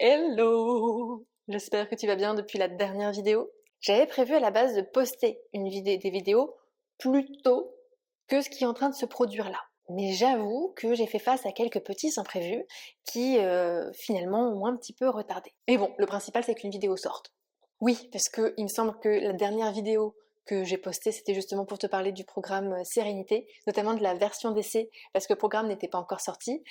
Hello! J'espère que tu vas bien depuis la dernière vidéo. J'avais prévu à la base de poster des vidéos plus tôt que ce qui est en train de se produire là. Mais j'avoue que j'ai fait face à quelques petits imprévus qui finalement m'ont un petit peu retardé. Mais bon, le principal c'est qu'une vidéo sorte. Oui, parce que il me semble que la dernière vidéo que j'ai postée, c'était justement pour te parler du programme Sérénité, notamment de la version d'essai, parce que le programme n'était pas encore sorti.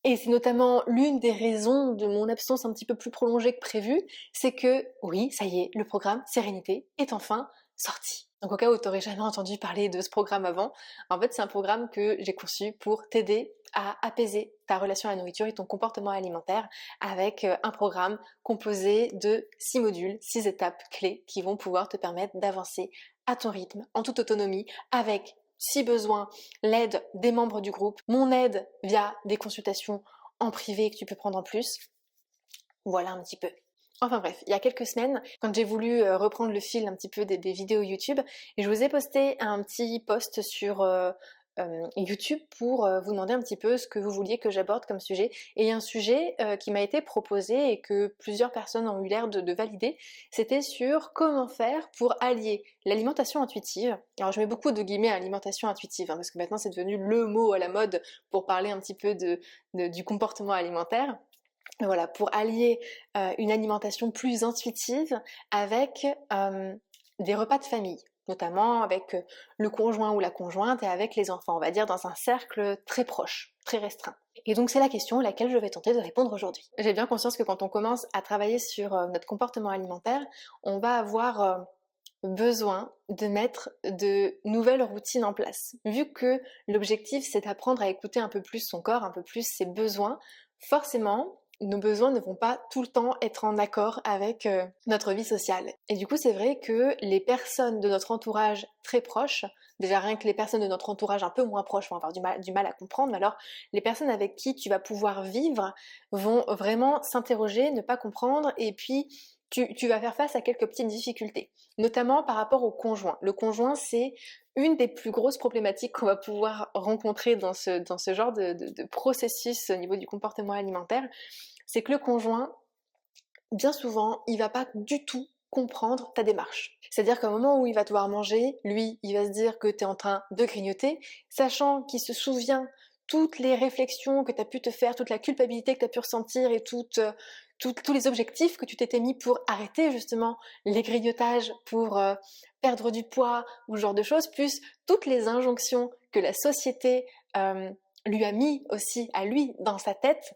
Et c'est notamment l'une des raisons de mon absence un petit peu plus prolongée que prévu, c'est que, oui, ça y est, le programme Sérénité est enfin sorti. Donc au cas où t'aurais jamais entendu parler de ce programme avant, en fait c'est un programme que j'ai conçu pour t'aider à apaiser ta relation à la nourriture et ton comportement alimentaire avec un programme composé de 6 modules, 6 étapes clés qui vont pouvoir te permettre d'avancer à ton rythme, en toute autonomie, avec si besoin, l'aide des membres du groupe, mon aide via des consultations en privé que tu peux prendre en plus. Voilà un petit peu. Enfin bref, il y a quelques semaines, quand j'ai voulu reprendre le fil un petit peu des vidéos YouTube, je vous ai posté un petit post sur YouTube pour vous demander un petit peu ce que vous vouliez que j'aborde comme sujet. Et il y a un sujet qui m'a été proposé et que plusieurs personnes ont eu l'air de valider, c'était sur comment faire pour allier l'alimentation intuitive. Alors je mets beaucoup de guillemets à alimentation intuitive, parce que maintenant c'est devenu le mot à la mode pour parler un petit peu du comportement alimentaire. Voilà, pour allier une alimentation plus intuitive avec des repas de famille, notamment avec le conjoint ou la conjointe et avec les enfants, on va dire dans un cercle très proche, très restreint. Et donc c'est la question à laquelle je vais tenter de répondre aujourd'hui. J'ai bien conscience que quand on commence à travailler sur notre comportement alimentaire, on va avoir besoin de mettre de nouvelles routines en place. Vu que l'objectif c'est d'apprendre à écouter un peu plus son corps, un peu plus ses besoins, forcément nos besoins ne vont pas tout le temps être en accord avec notre vie sociale. Et du coup, c'est vrai que les personnes de notre entourage très proches, déjà rien que les personnes de notre entourage un peu moins proches vont avoir du mal à comprendre, mais alors les personnes avec qui tu vas pouvoir vivre vont vraiment s'interroger, ne pas comprendre, et puis tu vas faire face à quelques petites difficultés, notamment par rapport au conjoint. Le conjoint, c'est une des plus grosses problématiques qu'on va pouvoir rencontrer dans ce genre de processus au niveau du comportement alimentaire, c'est que le conjoint, bien souvent, il va pas du tout comprendre ta démarche. C'est-à-dire qu'à un moment où il va devoir manger, lui, il va se dire que tu es en train de grignoter, sachant qu'il se souvient toutes les réflexions que tu as pu te faire, toute la culpabilité que tu as pu ressentir et tous les objectifs que tu t'étais mis pour arrêter justement les grignotages, pour perdre du poids ou ce genre de choses, plus toutes les injonctions que la société lui a mis aussi à lui dans sa tête,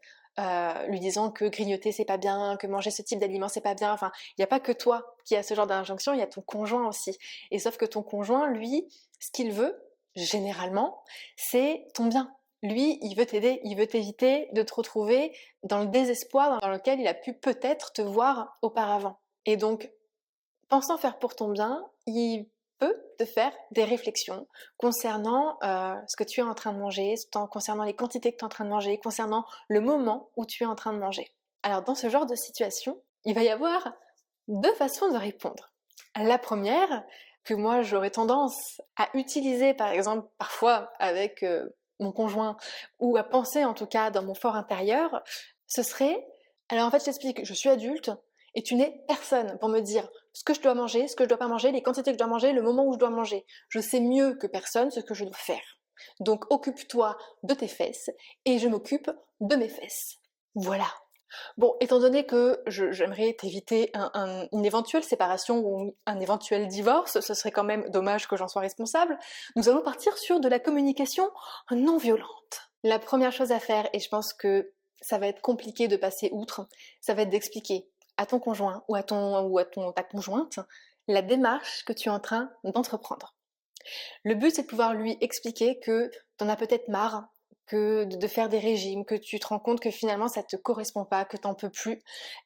lui disant que grignoter c'est pas bien, que manger ce type d'aliment c'est pas bien, enfin, il n'y a pas que toi qui as ce genre d'injonction, il y a ton conjoint aussi. Et sauf que ton conjoint, lui, ce qu'il veut, généralement, c'est ton bien. Lui, il veut t'aider, il veut t'éviter de te retrouver dans le désespoir dans lequel il a pu peut-être te voir auparavant. Et donc, pensant faire pour ton bien, il peut te faire des réflexions concernant ce que tu es en train de manger, concernant les quantités que tu es en train de manger, concernant le moment où tu es en train de manger. Alors dans ce genre de situation, il va y avoir deux façons de répondre. La première, que moi j'aurais tendance à utiliser par exemple parfois avec mon conjoint, ou à penser en tout cas dans mon fort intérieur, ce serait, alors en fait je t'explique, je suis adulte, et tu n'es personne pour me dire ce que je dois manger, ce que je dois pas manger, les quantités que je dois manger, le moment où je dois manger. Je sais mieux que personne ce que je dois faire. Donc occupe-toi de tes fesses et je m'occupe de mes fesses. Voilà. Bon, étant donné que j'aimerais t'éviter une éventuelle séparation ou un éventuel divorce, ce serait quand même dommage que j'en sois responsable, nous allons partir sur de la communication non violente. La première chose à faire, et je pense que ça va être compliqué de passer outre, ça va être d'expliquer à ton conjoint ou ta conjointe la démarche que tu es en train d'entreprendre. Le but, c'est de pouvoir lui expliquer que t'en as peut-être marre que de faire des régimes, que tu te rends compte que finalement ça te correspond pas, que t'en peux plus,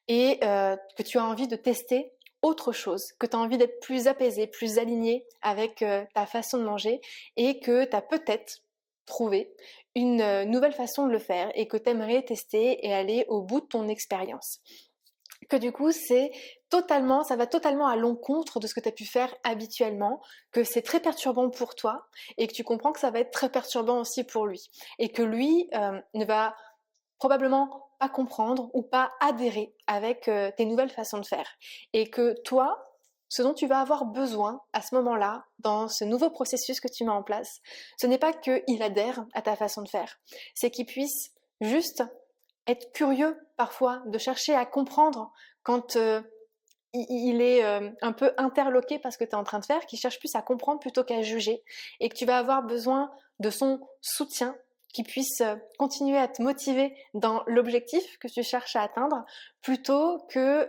et que tu as envie de tester autre chose, que tu as envie d'être plus apaisé, plus aligné avec ta façon de manger, et que tu as peut-être trouvé une nouvelle façon de le faire et que tu aimerais tester et aller au bout de ton expérience. Que du coup ça va totalement à l'encontre de ce que tu as pu faire habituellement, que c'est très perturbant pour toi et que tu comprends que ça va être très perturbant aussi pour lui. Et que lui ne va probablement pas comprendre ou pas adhérer avec tes nouvelles façons de faire. Et que toi, ce dont tu vas avoir besoin à ce moment-là, dans ce nouveau processus que tu mets en place, ce n'est pas qu'il adhère à ta façon de faire, c'est qu'il puisse juste être curieux parfois, de chercher à comprendre quand il est un peu interloqué par ce que tu es en train de faire, qu'il cherche plus à comprendre plutôt qu'à juger, et que tu vas avoir besoin de son soutien, qui puisse continuer à te motiver dans l'objectif que tu cherches à atteindre, plutôt que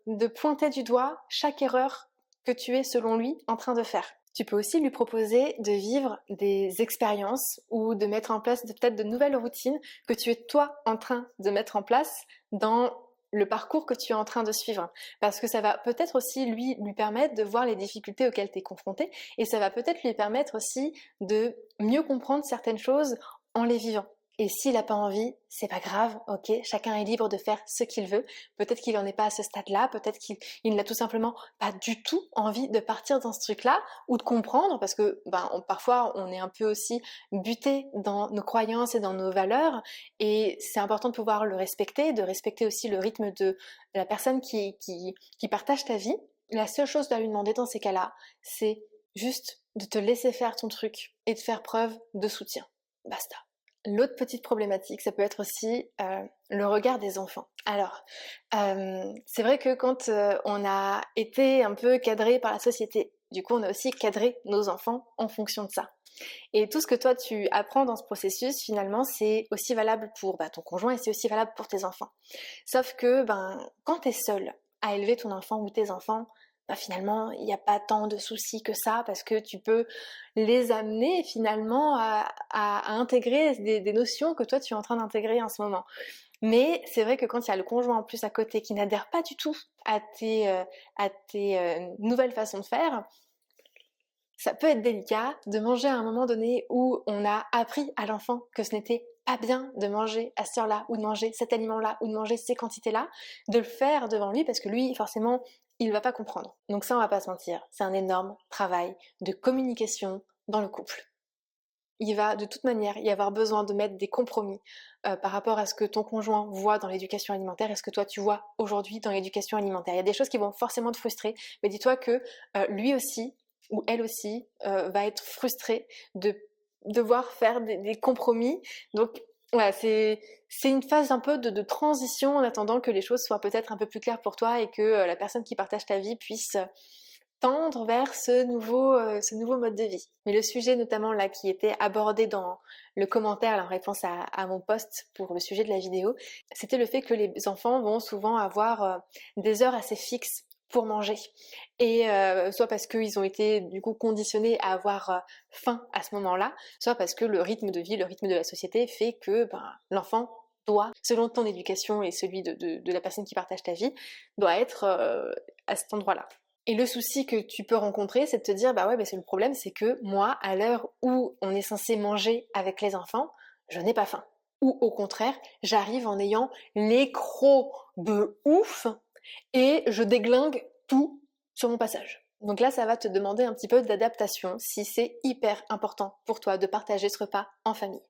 de pointer du doigt chaque erreur que tu es, selon lui, en train de faire. Tu peux aussi lui proposer de vivre des expériences ou de mettre en place peut-être de nouvelles routines que tu es toi en train de mettre en place dans le parcours que tu es en train de suivre. Parce que ça va peut-être aussi lui permettre de voir les difficultés auxquelles tu es confronté, et ça va peut-être lui permettre aussi de mieux comprendre certaines choses en les vivant. Et s'il n'a pas envie, c'est pas grave, ok, chacun est libre de faire ce qu'il veut. Peut-être qu'il n'en est pas à ce stade-là, peut-être qu'il n'a tout simplement pas du tout envie de partir dans ce truc-là, ou de comprendre, parce que parfois on est un peu aussi buté dans nos croyances et dans nos valeurs, et c'est important de pouvoir le respecter, de respecter aussi le rythme de la personne qui partage ta vie. La seule chose que tu dois lui demander dans ces cas-là, c'est juste de te laisser faire ton truc et de faire preuve de soutien. Basta. L'autre petite problématique, ça peut être aussi le regard des enfants. Alors, c'est vrai que quand on a été un peu cadré par la société, du coup on a aussi cadré nos enfants en fonction de ça. Et tout ce que toi tu apprends dans ce processus, finalement, c'est aussi valable pour ton conjoint, et c'est aussi valable pour tes enfants. Sauf que quand t'es seul à élever ton enfant ou tes enfants, finalement, il n'y a pas tant de soucis que ça, parce que tu peux les amener finalement à intégrer des notions que toi tu es en train d'intégrer en ce moment. Mais c'est vrai que quand il y a le conjoint en plus à côté qui n'adhère pas du tout à tes nouvelles façons de faire, ça peut être délicat de manger à un moment donné où on a appris à l'enfant que ce n'était pas bien de manger à cette heure-là, ou de manger cet aliment-là, ou de manger ces quantités-là, de le faire devant lui, parce que lui, forcément, il va pas comprendre. Donc ça, on va pas se mentir, c'est un énorme travail de communication dans le couple. Il va de toute manière y avoir besoin de mettre des compromis par rapport à ce que ton conjoint voit dans l'éducation alimentaire et ce que toi tu vois aujourd'hui dans l'éducation alimentaire. Il y a des choses qui vont forcément te frustrer, mais dis-toi que lui aussi, ou elle aussi, va être frustrée de devoir faire des compromis. Donc voilà, c'est une phase un peu de transition en attendant que les choses soient peut-être un peu plus claires pour toi, et que la personne qui partage ta vie puisse tendre vers ce nouveau mode de vie. Mais le sujet notamment là qui était abordé dans le commentaire en réponse à mon post pour le sujet de la vidéo, c'était le fait que les enfants vont souvent avoir des heures assez fixes pour manger, et soit parce qu'ils ont été du coup conditionnés à avoir faim à ce moment-là, soit parce que le rythme de vie, le rythme de la société fait que l'enfant doit, selon ton éducation et celui de la personne qui partage ta vie, doit être à cet endroit-là. Et le souci que tu peux rencontrer, c'est de te dire, c'est le problème, c'est que moi, à l'heure où on est censé manger avec les enfants, je n'ai pas faim. Ou au contraire, j'arrive en ayant les crocs de ouf et je déglingue tout sur mon passage. Donc là, ça va te demander un petit peu d'adaptation si c'est hyper important pour toi de partager ce repas en famille.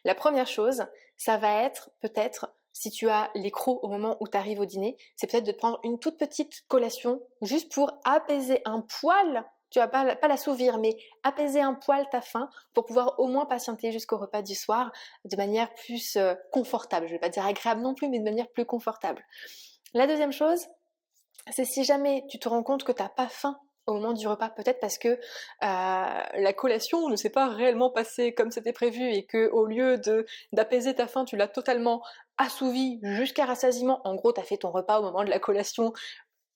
La première chose, ça va être peut-être, si tu as les crocs au moment où tu arrives au dîner, c'est peut-être de te prendre une toute petite collation juste pour apaiser un poil, tu vas pas l'assouvir, mais apaiser un poil ta faim pour pouvoir au moins patienter jusqu'au repas du soir de manière plus confortable. Je vais pas dire agréable non plus, mais de manière plus confortable. La deuxième chose, c'est si jamais tu te rends compte que tu n'as pas faim au moment du repas, peut-être parce que la collation ne s'est pas réellement passée comme c'était prévu, et que au lieu d'apaiser ta faim, tu l'as totalement assouvie jusqu'à rassasiement. En gros, tu as fait ton repas au moment de la collation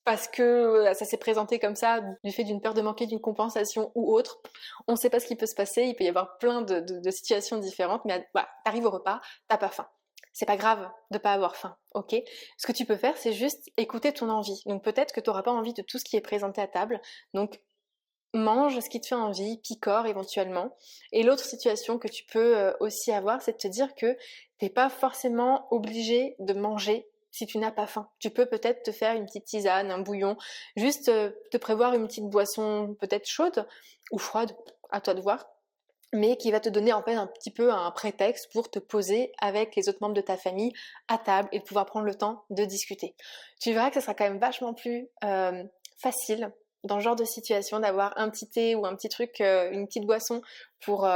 parce que ça s'est présenté comme ça, du fait d'une peur de manquer d'une compensation ou autre. On ne sait pas ce qui peut se passer, il peut y avoir plein de situations différentes, mais t'arrives au repas, t'as pas faim. C'est pas grave de pas avoir faim, ok? Ce que tu peux faire, c'est juste écouter ton envie. Donc peut-être que tu n'auras pas envie de tout ce qui est présenté à table, donc mange ce qui te fait envie, picore éventuellement. Et l'autre situation que tu peux aussi avoir, c'est de te dire que t'es pas forcément obligé de manger si tu n'as pas faim. Tu peux peut-être te faire une petite tisane, un bouillon, juste te prévoir une petite boisson peut-être chaude ou froide, à toi de voir, mais qui va te donner en fait un petit peu un prétexte pour te poser avec les autres membres de ta famille à table et de pouvoir prendre le temps de discuter. Tu verras que ça sera quand même vachement plus facile dans ce genre de situation d'avoir un petit thé ou un petit truc, une petite boisson pour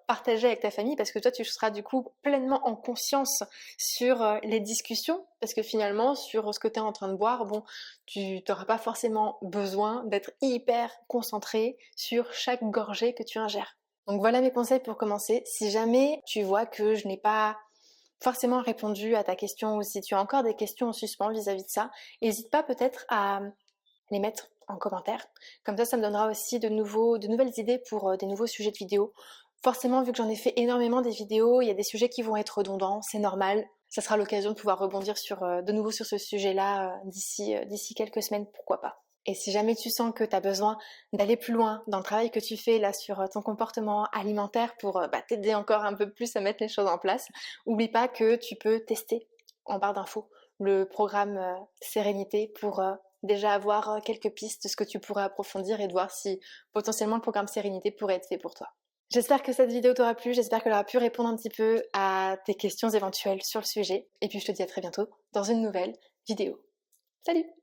partager avec ta famille, parce que toi tu seras du coup pleinement en conscience sur les discussions, parce que finalement sur ce que tu es en train de boire, bon, tu n'auras pas forcément besoin d'être hyper concentré sur chaque gorgée que tu ingères. Donc voilà mes conseils pour commencer. Si jamais tu vois que je n'ai pas forcément répondu à ta question, ou si tu as encore des questions en suspens vis-à-vis de ça, n'hésite pas peut-être à les mettre en commentaire. Comme ça me donnera aussi de nouvelles idées pour des nouveaux sujets de vidéos. Forcément, vu que j'en ai fait énormément des vidéos, il y a des sujets qui vont être redondants, c'est normal. Ça sera l'occasion de pouvoir rebondir de nouveau sur ce sujet-là d'ici quelques semaines, pourquoi pas. Et si jamais tu sens que tu as besoin d'aller plus loin dans le travail que tu fais là sur ton comportement alimentaire pour t'aider encore un peu plus à mettre les choses en place, oublie pas que tu peux tester en barre d'infos le programme Sérénité pour déjà avoir quelques pistes de ce que tu pourrais approfondir et de voir si potentiellement le programme Sérénité pourrait être fait pour toi. J'espère que cette vidéo t'aura plu, j'espère qu'elle aura pu répondre un petit peu à tes questions éventuelles sur le sujet. Et puis je te dis à très bientôt dans une nouvelle vidéo. Salut!